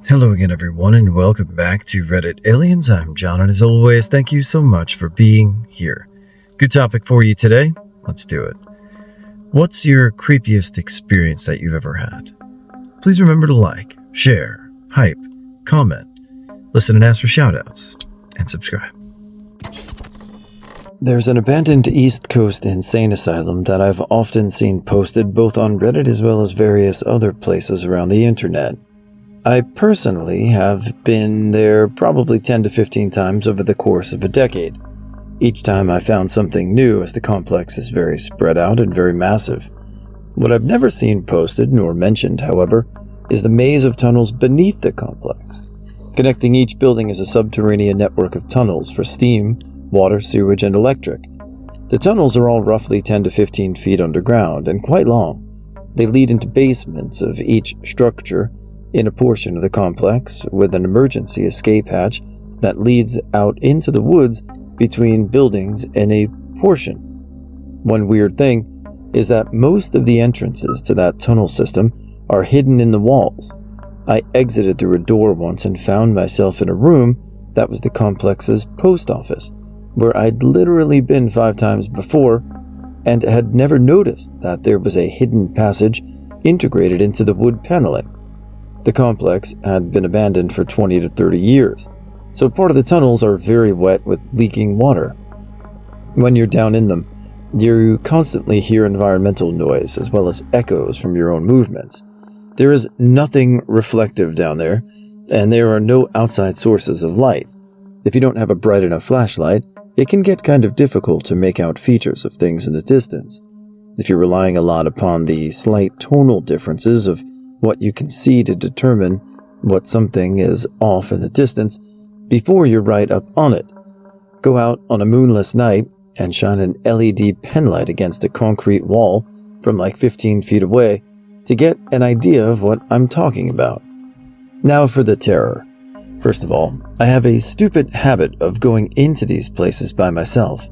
Hello again, everyone, and welcome back to Reddit Aliens. I'm John, and as always, thank you so much for being here. Good topic for you today. Let's do it. What's your creepiest experience that you've ever had? Please remember to like, share, hype, comment, listen and ask for shoutouts, and subscribe. There's an abandoned East Coast insane asylum that I've often seen posted both on Reddit as well as various other places around the internet. I personally have been there probably 10 to 15 times over the course of a decade. Each time I found something new, as the complex is very spread out and very massive. What I've never seen posted nor mentioned, however, is the maze of tunnels beneath the complex. Connecting each building is a subterranean network of tunnels for steam, water, sewage, and electric. The tunnels are all roughly 10 to 15 feet underground and quite long. They lead into basements of each structure in a portion of the complex, with an emergency escape hatch that leads out into the woods between buildings in a portion. One weird thing is that most of the entrances to that tunnel system are hidden in the walls. I exited through a door once and found myself in a room that was the complex's post office, where I'd literally been 5 times before and had never noticed that there was a hidden passage integrated into the wood paneling. The complex had been abandoned for 20 to 30 years, so part of the tunnels are very wet with leaking water. When you're down in them, you constantly hear environmental noise as well as echoes from your own movements. There is nothing reflective down there, and there are no outside sources of light. If you don't have a bright enough flashlight, it can get kind of difficult to make out features of things in the distance. If you're relying a lot upon the slight tonal differences of what you can see to determine what something is off in the distance before you're right up on it. Go out on a moonless night and shine an LED penlight against a concrete wall from like 15 feet away to get an idea of what I'm talking about. Now for the terror. First of all, I have a stupid habit of going into these places by myself.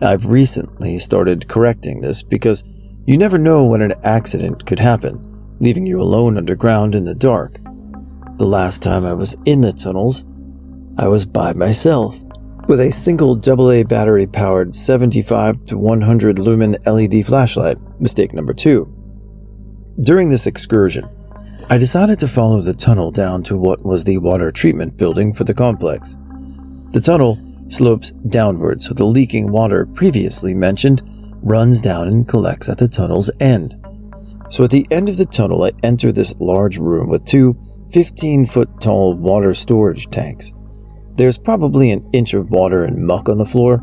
I've recently started correcting this because you never know when an accident could happen, leaving you alone underground in the dark. The last time I was in the tunnels, I was by myself, with a single AA battery-powered 75 to 100 lumen LED flashlight, mistake number 2. During this excursion, I decided to follow the tunnel down to what was the water treatment building for the complex. The tunnel slopes downward, so the leaking water previously mentioned runs down and collects at the tunnel's end. So at the end of the tunnel, I enter this large room with 2 15-foot tall water storage tanks. There's probably an inch of water and muck on the floor,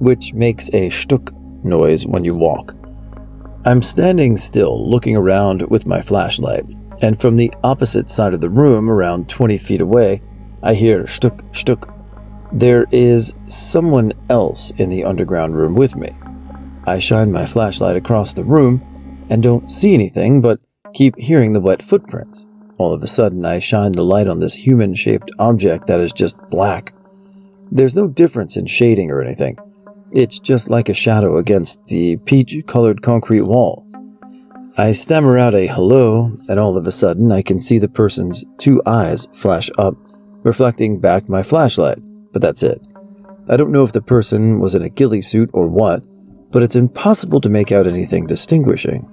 which makes a shtuk noise when you walk. I'm standing still, looking around with my flashlight, and from the opposite side of the room, around 20 feet away, I hear shtuk, shtuk. There is someone else in the underground room with me. I shine my flashlight across the room and don't see anything, but keep hearing the wet footprints. All of a sudden, I shine the light on this human-shaped object that is just black. There's no difference in shading or anything. It's just like a shadow against the peach-colored concrete wall. I stammer out a hello, and all of a sudden, I can see the person's 2 eyes flash up, reflecting back my flashlight, but that's it. I don't know if the person was in a ghillie suit or what, but it's impossible to make out anything distinguishing.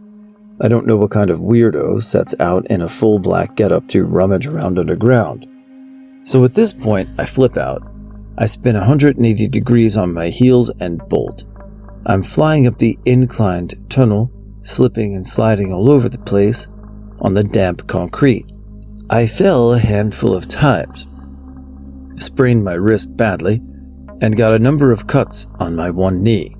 I don't know what kind of weirdo sets out in a full black getup to rummage around underground. So at this point, I flip out. I spin 180 degrees on my heels and bolt. I'm flying up the inclined tunnel, slipping and sliding all over the place on the damp concrete. I fell a handful of times, sprained my wrist badly, and got a number of cuts on my one knee.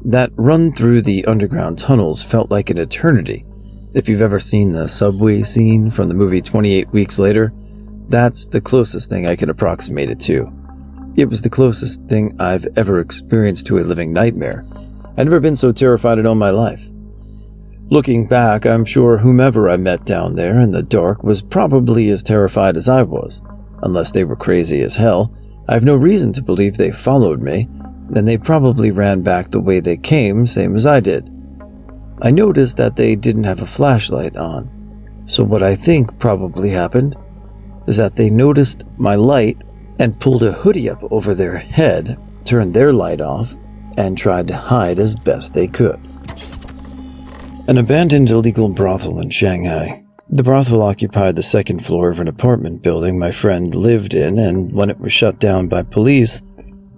That run through the underground tunnels felt like an eternity. If you've ever seen the subway scene from the movie 28 Weeks Later, that's the closest thing I can approximate it to. It was the closest thing I've ever experienced to a living nightmare. I've never been so terrified in all my life. Looking back, I'm sure whomever I met down there in the dark was probably as terrified as I was. Unless they were crazy as hell, I have no reason to believe they followed me, then they probably ran back the way they came, same as I did. I noticed that they didn't have a flashlight on, so what I think probably happened is that they noticed my light and pulled a hoodie up over their head, turned their light off, and tried to hide as best they could. An abandoned illegal brothel in Shanghai. The brothel occupied the second floor of an apartment building my friend lived in, and when it was shut down by police,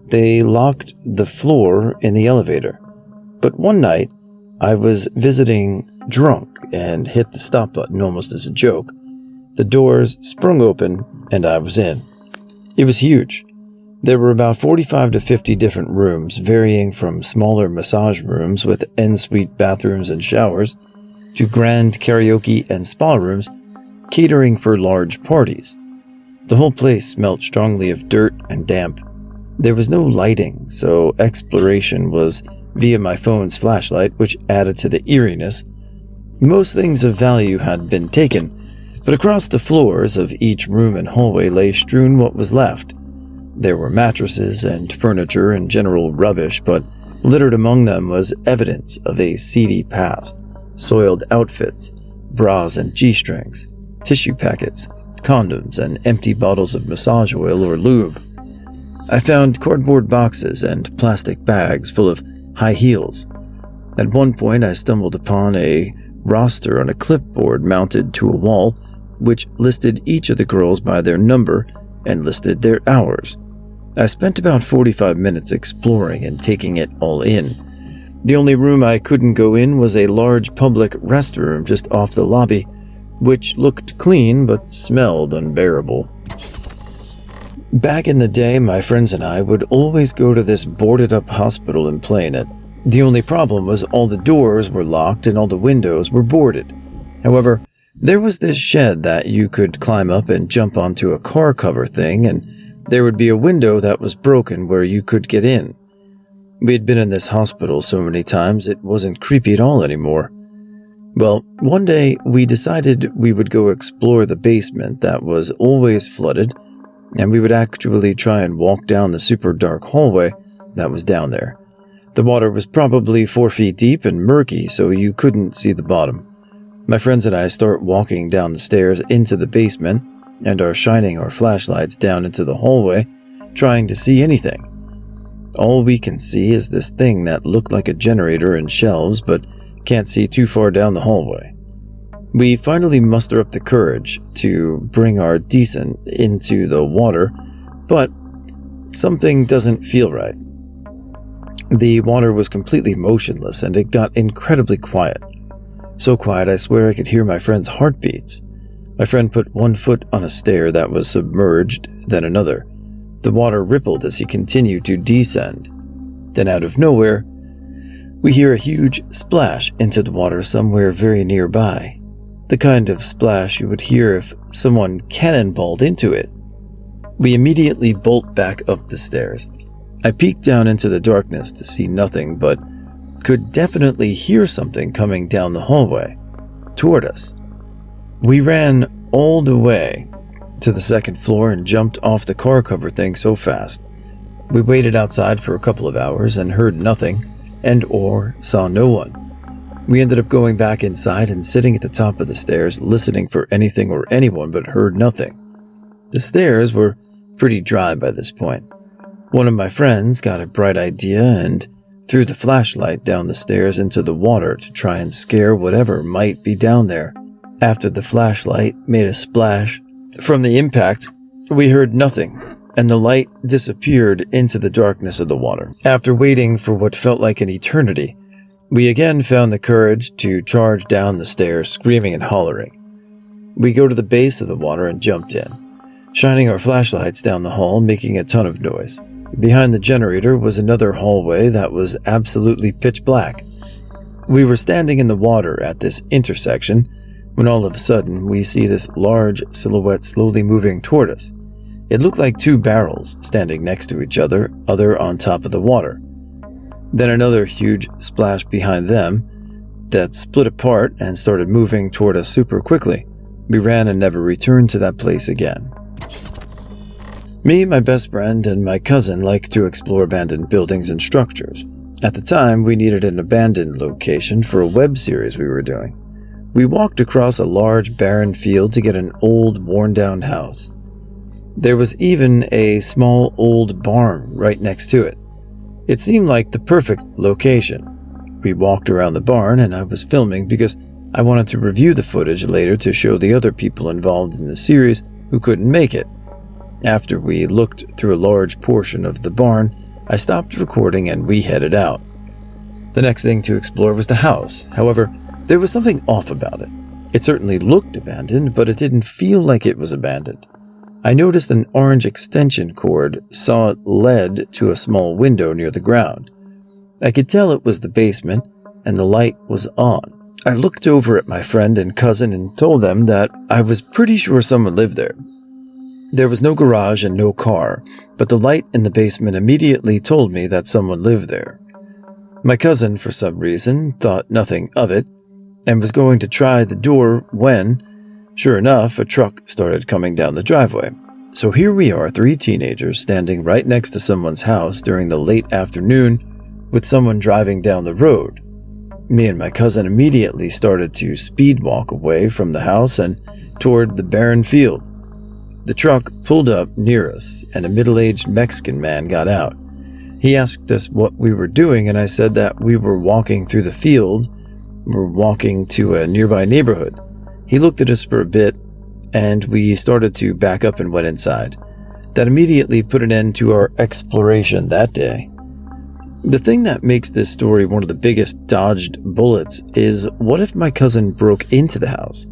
they locked the floor in the elevator. But one night, I was visiting drunk and hit the stop button almost as a joke. The doors sprung open and I was in. It was huge. There were about 45 to 50 different rooms, varying from smaller massage rooms with en-suite bathrooms and showers, to grand karaoke and spa rooms, catering for large parties. The whole place smelled strongly of dirt and damp. There was no lighting, so exploration was via my phone's flashlight, which added to the eeriness. Most things of value had been taken, but across the floors of each room and hallway lay strewn what was left. There were mattresses and furniture and general rubbish, but littered among them was evidence of a seedy past. Soiled outfits, bras and G-strings, tissue packets, condoms, and empty bottles of massage oil or lube. I found cardboard boxes and plastic bags full of high heels. At one point, I stumbled upon a roster on a clipboard mounted to a wall, which listed each of the girls by their number and listed their hours. I spent about 45 minutes exploring and taking it all in. The only room I couldn't go in was a large public restroom just off the lobby, which looked clean but smelled unbearable. Back in the day, my friends and I would always go to this boarded-up hospital and play in it. The only problem was all the doors were locked and all the windows were boarded. However, there was this shed that you could climb up and jump onto a car cover thing, and there would be a window that was broken where you could get in. We had been in this hospital so many times it wasn't creepy at all anymore. Well, one day we decided we would go explore the basement that was always flooded, and we would actually try and walk down the super dark hallway that was down there. The water was probably 4 feet deep and murky, so you couldn't see the bottom. My friends and I start walking down the stairs into the basement and are shining our flashlights down into the hallway, trying to see anything. All we can see is this thing that looked like a generator and shelves, but can't see too far down the hallway. We finally muster up the courage to bring our decent into the water, but something doesn't feel right. The water was completely motionless and it got incredibly quiet. So quiet I swear I could hear my friend's heartbeats. My friend put one foot on a stair that was submerged, then another. The water rippled as he continued to descend. Then out of nowhere, we hear a huge splash into the water somewhere very nearby. The kind of splash you would hear if someone cannonballed into it. We immediately bolt back up the stairs. I peeked down into the darkness to see nothing, but could definitely hear something coming down the hallway toward us. We ran all the way to the second floor and jumped off the car cover thing so fast. We waited outside for a couple of hours and heard nothing and/or saw no one. We ended up going back inside and sitting at the top of the stairs listening for anything or anyone, but heard nothing. The stairs were pretty dry by this point. One of my friends got a bright idea and threw the flashlight down the stairs into the water to try and scare whatever might be down there. After the flashlight made a splash from the impact, we heard nothing, and the light disappeared into the darkness of the water. After waiting for what felt like an eternity, we again found the courage to charge down the stairs, screaming and hollering. We go to the base of the water and jumped in, shining our flashlights down the hall, making a ton of noise. Behind the generator was another hallway that was absolutely pitch black. We were standing in the water at this intersection when all of a sudden we see this large silhouette slowly moving toward us. It looked like two barrels standing next to each other on top of the water. Then another huge splash behind them that split apart and started moving toward us super quickly. We ran and never returned to that place again. Me, my best friend, and my cousin like to explore abandoned buildings and structures. At the time, we needed an abandoned location for a web series we were doing. We walked across a large barren field to get an old, worn-down house. There was even a small old barn right next to it. It seemed like the perfect location. We walked around the barn and I was filming because I wanted to review the footage later to show the other people involved in the series who couldn't make it. After we looked through a large portion of the barn, I stopped recording and we headed out. The next thing to explore was the house. However, there was something off about it. It certainly looked abandoned, but it didn't feel like it was abandoned. I noticed an orange extension cord saw it led to a small window near the ground. I could tell it was the basement, and the light was on. I looked over at my friend and cousin and told them that I was pretty sure someone lived there. There was no garage and no car, but the light in the basement immediately told me that someone lived there. My cousin, for some reason, thought nothing of it, and was going to try the door when, sure enough, a truck started coming down the driveway. So here we are, 3 teenagers standing right next to someone's house during the late afternoon with someone driving down the road. Me and my cousin immediately started to speed walk away from the house and toward the barren field. The truck pulled up near us, and a middle-aged Mexican man got out. He asked us what we were doing, and I said that we were walking through the field. We were walking to a nearby neighborhood. He looked at us for a bit, and we started to back up and went inside. That immediately put an end to our exploration that day. The thing that makes this story one of the biggest dodged bullets is, what if my cousin broke into the house?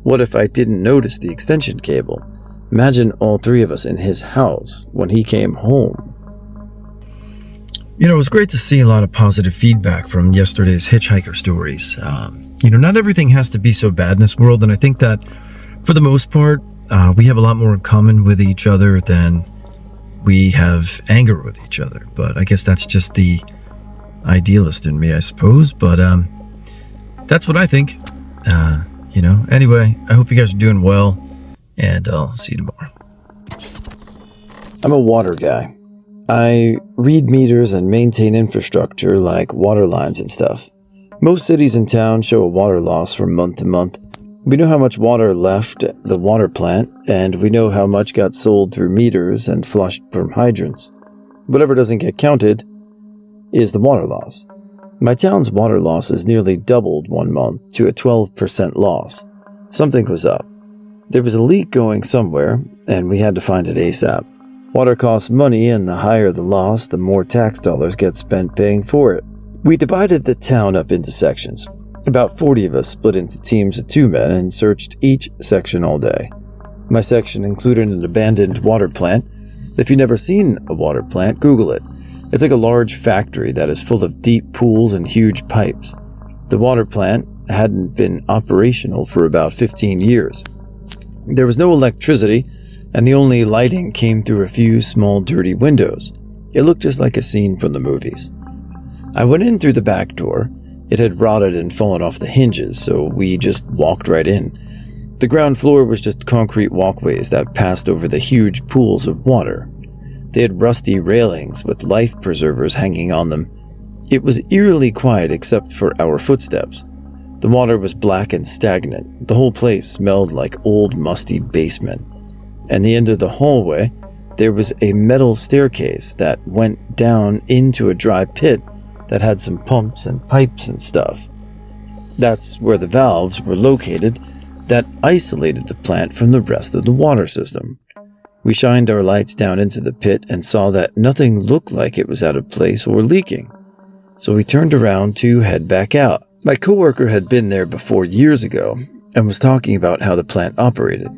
What if I didn't notice the extension cable? Imagine all 3 of us in his house when he came home. It was great to see a lot of positive feedback from yesterday's hitchhiker stories. Not everything has to be so bad in this world, and I think that for the most part, we have a lot more in common with each other than we have anger with each other. But I guess that's just the idealist in me, I suppose. But that's what I think. Anyway, I hope you guys are doing well, and I'll see you tomorrow. I'm a water guy. I read meters and maintain infrastructure like water lines and stuff. Most cities and towns show a water loss from month to month. We know how much water left the water plant, and we know how much got sold through meters and flushed from hydrants. Whatever doesn't get counted is the water loss. My town's water loss has nearly doubled one month to a 12% loss. Something was up. There was a leak going somewhere, and we had to find it ASAP. Water costs money, and the higher the loss, the more tax dollars get spent paying for it. We divided the town up into sections. About 40 of us split into teams of 2 men and searched each section all day. My section included an abandoned water plant. If you've never seen a water plant, Google it. It's like a large factory that is full of deep pools and huge pipes. The water plant hadn't been operational for about 15 years. There was no electricity, and the only lighting came through a few small dirty windows. It looked just like a scene from the movies. I went in through the back door. It had rotted and fallen off the hinges, so we just walked right in. The ground floor was just concrete walkways that passed over the huge pools of water. They had rusty railings with life preservers hanging on them. It was eerily quiet except for our footsteps. The water was black and stagnant. The whole place smelled like old musty basement. At the end of the hallway, there was a metal staircase that went down into a dry pit that had some pumps and pipes and stuff. That's where the valves were located that isolated the plant from the rest of the water system. We shined our lights down into the pit and saw that nothing looked like it was out of place or leaking. So we turned around to head back out. My coworker had been there before years ago and was talking about how the plant operated.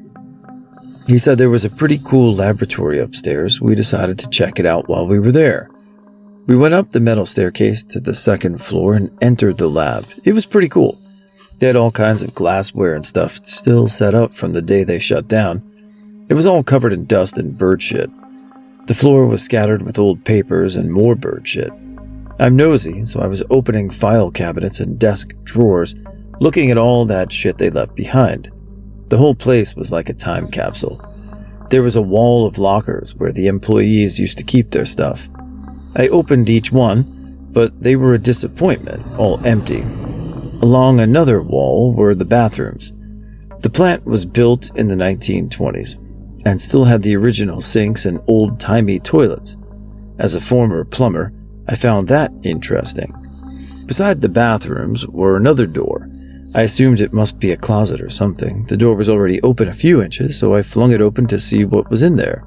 He said there was a pretty cool laboratory upstairs. We decided to check it out while we were there. We went up the metal staircase to the 2nd floor and entered the lab. It was pretty cool. They had all kinds of glassware and stuff still set up from the day they shut down. It was all covered in dust and bird shit. The floor was scattered with old papers and more bird shit. I'm nosy, so I was opening file cabinets and desk drawers, looking at all that shit they left behind. The whole place was like a time capsule. There was a wall of lockers where the employees used to keep their stuff. I opened each one, but they were a disappointment, all empty. Along another wall were the bathrooms. The plant was built in the 1920s and still had the original sinks and old-timey toilets. As a former plumber, I found that interesting. Beside the bathrooms were another door. I assumed it must be a closet or something. The door was already open a few inches, so I flung it open to see what was in there.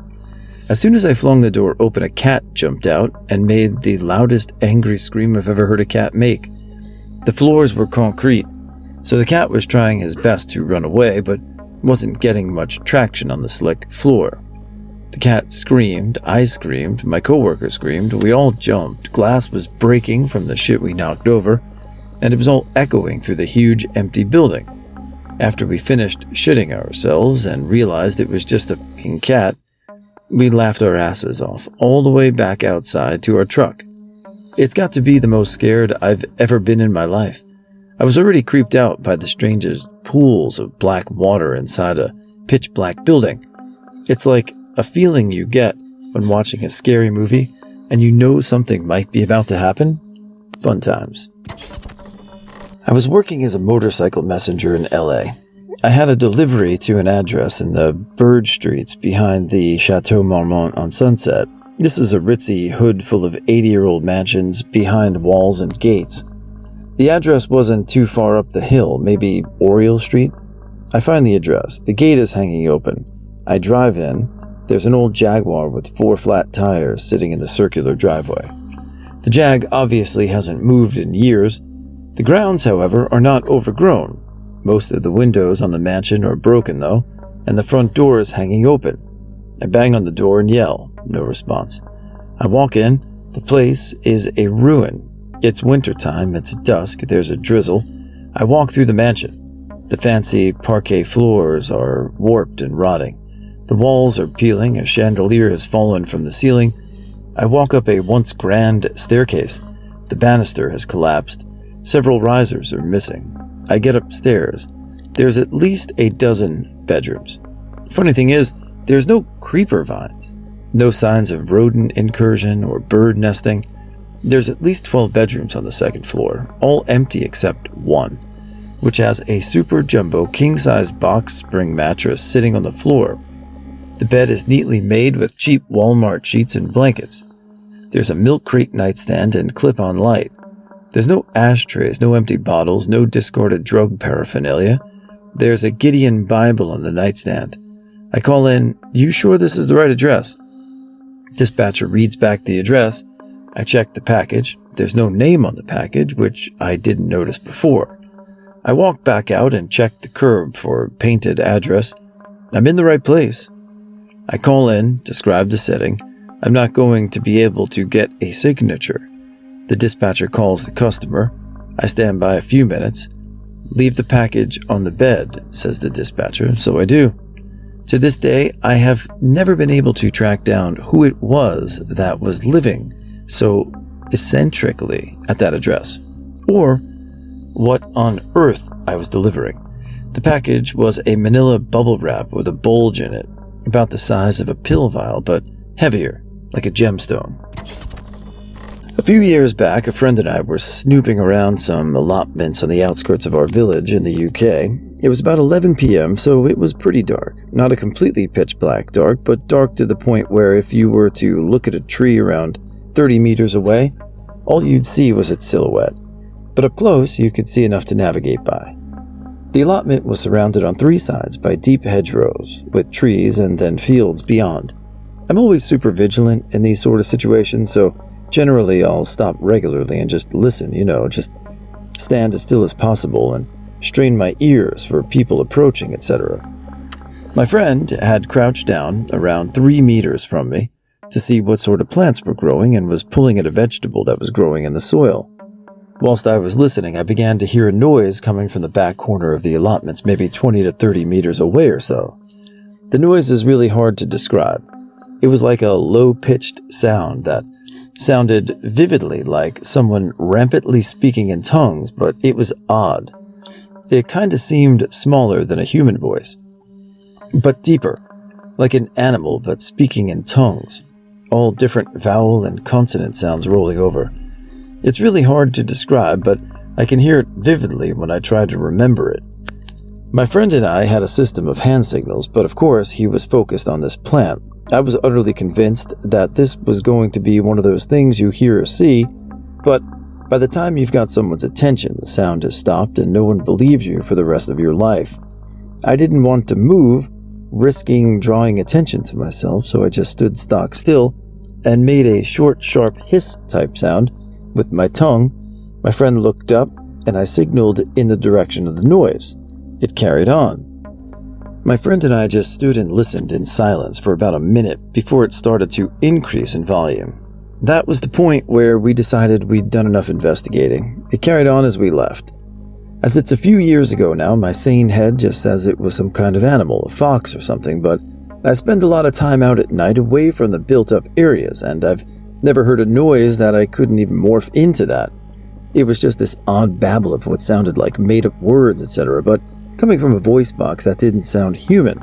As soon as I flung the door open, a cat jumped out and made the loudest angry scream I've ever heard a cat make. The floors were concrete, so the cat was trying his best to run away, but wasn't getting much traction on the slick floor. The cat screamed, I screamed, my coworker screamed, we all jumped. Glass was breaking from the shit we knocked over, and it was all echoing through the huge empty building. After we finished shitting ourselves and realized it was just a fucking cat, we laughed our asses off all the way back outside to our truck. It's got to be the most scared I've ever been in my life. I was already creeped out by the strangest pools of black water inside a pitch-black building. It's like a feeling you get when watching a scary movie and you know something might be about to happen. Fun times. I was working as a motorcycle messenger in LA. I had a delivery to an address in the Burge Streets behind the Chateau Marmont on Sunset. This is a ritzy hood full of 80-year-old mansions behind walls and gates. The address wasn't too far up the hill, maybe Oriole Street. I find the address. The gate is hanging open. I drive in. There's an old Jaguar with 4 flat tires sitting in the circular driveway. The Jag obviously hasn't moved in years. The grounds, however, are not overgrown. Most of the windows on the mansion are broken, though, and the front door is hanging open. I bang on the door and yell. No response. I walk in. The place is a ruin. It's wintertime. It's dusk. There's a drizzle. I walk through the mansion. The fancy parquet floors are warped and rotting. The walls are peeling. A chandelier has fallen from the ceiling. I walk up a once grand staircase. The banister has collapsed. Several risers are missing. I get upstairs. There's at least a dozen bedrooms. Funny thing is, there's no creeper vines. No signs of rodent incursion or bird nesting. There's at least 12 bedrooms on the second floor, all empty except one, which has a super jumbo king-size box spring mattress sitting on the floor. The bed is neatly made with cheap Walmart sheets and blankets. There's a milk crate nightstand and clip-on light. There's no ashtrays, no empty bottles, no discarded drug paraphernalia. There's a Gideon Bible on the nightstand. I call in, "You sure this is the right address?" Dispatcher reads back the address. I check the package. There's no name on the package, which I didn't notice before. I walk back out and check the curb for a painted address. I'm in the right place. I call in, describe the setting. I'm not going to be able to get a signature. The dispatcher calls the customer. I stand by a few minutes. "Leave the package on the bed," says the dispatcher, so I do. To this day, I have never been able to track down who it was that was living so eccentrically at that address, or what on earth I was delivering. The package was a manila bubble wrap with a bulge in it, about the size of a pill vial, but heavier, like a gemstone. A few years back, a friend and I were snooping around some allotments on the outskirts of our village in the UK. It was about 11 p.m., so it was pretty dark. Not a completely pitch black dark, but dark to the point where if you were to look at a tree around 30 meters away, all you'd see was its silhouette. But up close, you could see enough to navigate by. The allotment was surrounded on 3 sides by deep hedgerows, with trees and then fields beyond. I'm always super vigilant in these sort of situations, so generally I'll stop regularly and just listen, just stand as still as possible and strain my ears for people approaching, etc. My friend had crouched down around 3 meters from me to see what sort of plants were growing and was pulling at a vegetable that was growing in the soil. Whilst I was listening, I began to hear a noise coming from the back corner of the allotments, maybe 20 to 30 meters away or so. The noise is really hard to describe. It was like a low-pitched sound that sounded vividly like someone rampantly speaking in tongues, but it was odd. It kind of seemed smaller than a human voice, but deeper, like an animal but speaking in tongues, all different vowel and consonant sounds rolling over. It's really hard to describe, but I can hear it vividly when I try to remember it. My friend and I had a system of hand signals, but of course he was focused on this plant. I was utterly convinced that this was going to be one of those things you hear or see, but by the time you've got someone's attention, the sound has stopped and no one believes you for the rest of your life. I didn't want to move, risking drawing attention to myself, so I just stood stock still and made a short, sharp hiss-type sound with my tongue. My friend looked up, and I signaled in the direction of the noise. It carried on. My friend and I just stood and listened in silence for about a minute before it started to increase in volume. That was the point where we decided we'd done enough investigating. It carried on as we left. As it's a few years ago now, my sane head just says it was some kind of animal, a fox or something, but I spend a lot of time out at night away from the built-up areas, and I've never heard a noise that I couldn't even morph into that. It was just this odd babble of what sounded like made-up words, etc., but coming from a voice box that didn't sound human.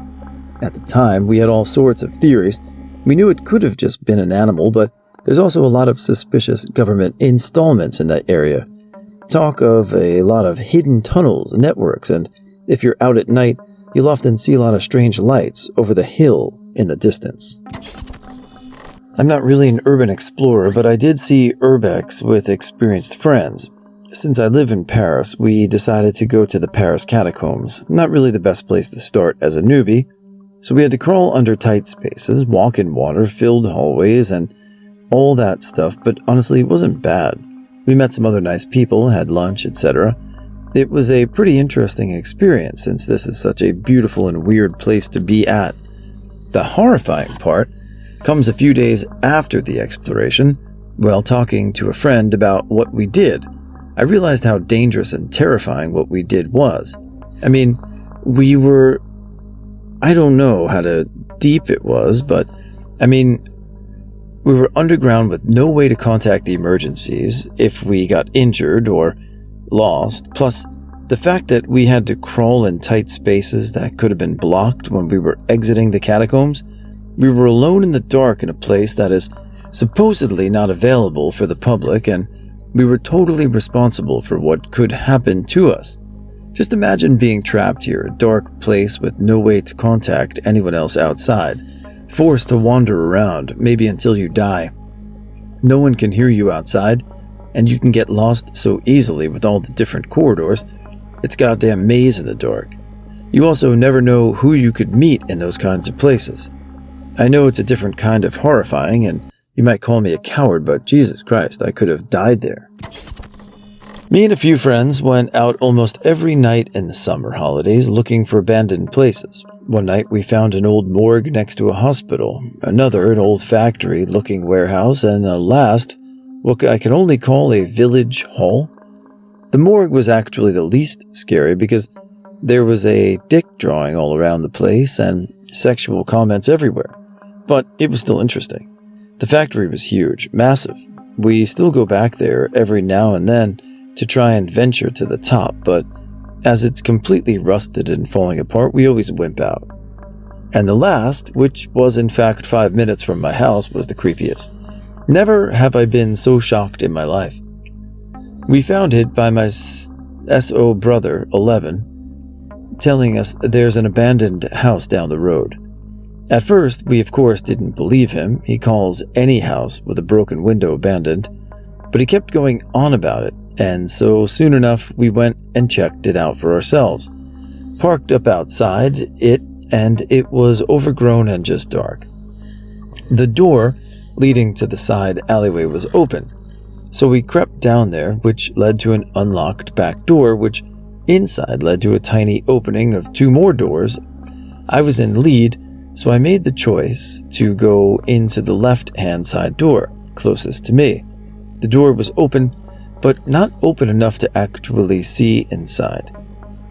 At the time, we had all sorts of theories. We knew it could have just been an animal, but there's also a lot of suspicious government installments in that area. Talk of a lot of hidden tunnels and networks, and if you're out at night, you'll often see a lot of strange lights over the hill in the distance. I'm not really an urban explorer, but I did see urbex with experienced friends. Since I live in Paris, we decided to go to the Paris catacombs. Not really the best place to start as a newbie, so we had to crawl under tight spaces, walk in water-filled hallways, and all that stuff, but honestly, it wasn't bad. We met some other nice people, had lunch, etc. It was a pretty interesting experience, since this is such a beautiful and weird place to be at. The horrifying part comes a few days after the exploration, while talking to a friend about what we did. I realized how dangerous and terrifying what we did was. I mean, I don't know how deep it was, but we were underground with no way to contact the emergencies if we got injured or lost, plus the fact that we had to crawl in tight spaces that could have been blocked when we were exiting the catacombs. We were alone in the dark in a place that is supposedly not available for the public, and we were totally responsible for what could happen to us. Just imagine being trapped here, a dark place with no way to contact anyone else outside, forced to wander around, maybe until you die. No one can hear you outside, and you can get lost so easily with all the different corridors. It's a goddamn maze in the dark. You also never know who you could meet in those kinds of places. I know it's a different kind of horrifying, and you might call me a coward, but Jesus Christ, I could have died there. Me and a few friends went out almost every night in the summer holidays looking for abandoned places. One night we found an old morgue next to a hospital, another an old factory-looking warehouse, and the last, what I can only call a village hall. The morgue was actually the least scary because there was a dick drawing all around the place and sexual comments everywhere, but it was still interesting. The factory was huge, massive. We still go back there every now and then to try and venture to the top, but as it's completely rusted and falling apart, we always wimp out. And the last, which was in fact 5 minutes from my house, was the creepiest. Never have I been so shocked in my life. We found it by my SO brother, 11, telling us there's an abandoned house down the road. At first, we of course didn't believe him. He calls any house with a broken window abandoned, but he kept going on about it, and so soon enough we went and checked it out for ourselves. Parked up outside it, and it was overgrown and just dark. The door leading to the side alleyway was open, so we crept down there, which led to an unlocked back door, which inside led to a tiny opening of 2 more doors. I was in lead, so I made the choice to go into the left-hand side door, closest to me. The door was open, but not open enough to actually see inside.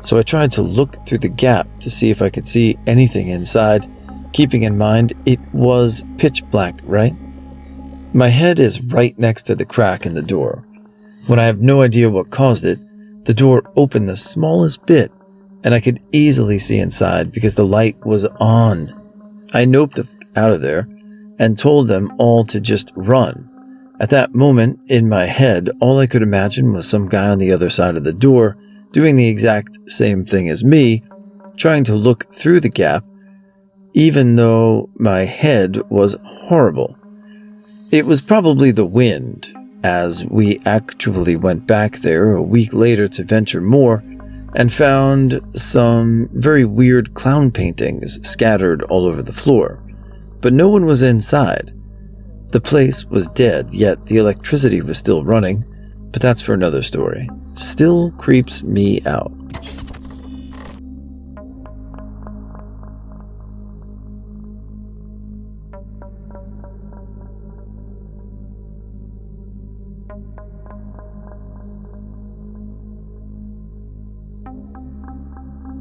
So I tried to look through the gap to see if I could see anything inside, keeping in mind it was pitch black, right? My head is right next to the crack in the door. When I have no idea what caused it, the door opened the smallest bit, and I could easily see inside because the light was on. I noped out of there and told them all to just run. At that moment, in my head, all I could imagine was some guy on the other side of the door doing the exact same thing as me, trying to look through the gap, even though my head was horrible. It was probably the wind, as we actually went back there a week later to venture more and found some very weird clown paintings scattered all over the floor. But no one was inside. The place was dead, yet the electricity was still running, but that's for another story. Still creeps me out.